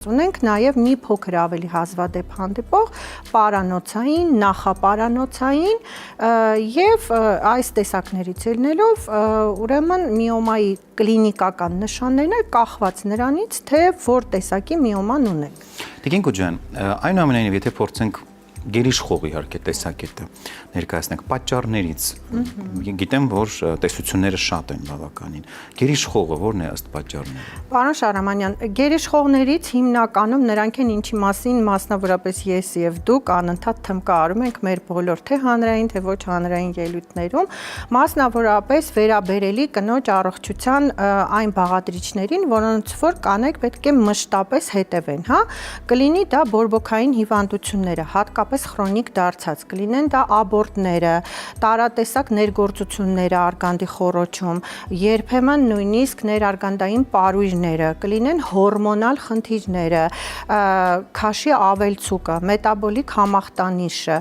Ունենք նաև մի փոքր ավելի հազվադեպ հանդիպող պարանոցային, նախապարանոցային եւ այս տեսակներից ելնելով ուրեմն միոմայի կլինիկական նշաններն են կախված նրանից, թե որ տեսակի միոման ունենք։ Տիկին Կոջյան, այնուամենայնիվ եթե փորձենք գերիշխող իհարկե տեսակետը ներկայացնենք պատճառներից, գիտեմ, որ տեսությունները շատ են բավականին։ Գերիշխողը ո՞րն է ըստ պատճառների։ Պարոն Շահրամանյան, գերիշխողներից հիմնականում նրանք են, ինչի մասին մասնավորապես ես եւ դուք անընդհատ թմկարում ենք մեր բոլոր թե հանրային, թե ոչ հանրային ելույթներում, մասնավորապես վերաբերելի կնոջ առողջության այն բաղադրիչներին, որոնց որ կանայք պետք է մշտապես հետևեն, հա, կլինի դա բորբոքային հիվանդությունները, հատկապես քրոնիկ դարձած, կլինեն դա աբորտները, տարատեսակ ներգործությունները արգանդի խոռոչում, երբեմն նույնիսկ ներարգանդային պարույրները, կլինեն հորմոնալ խնդիրները, քաշի ավելցուկը, մետաբոլիկ համախտանիշը,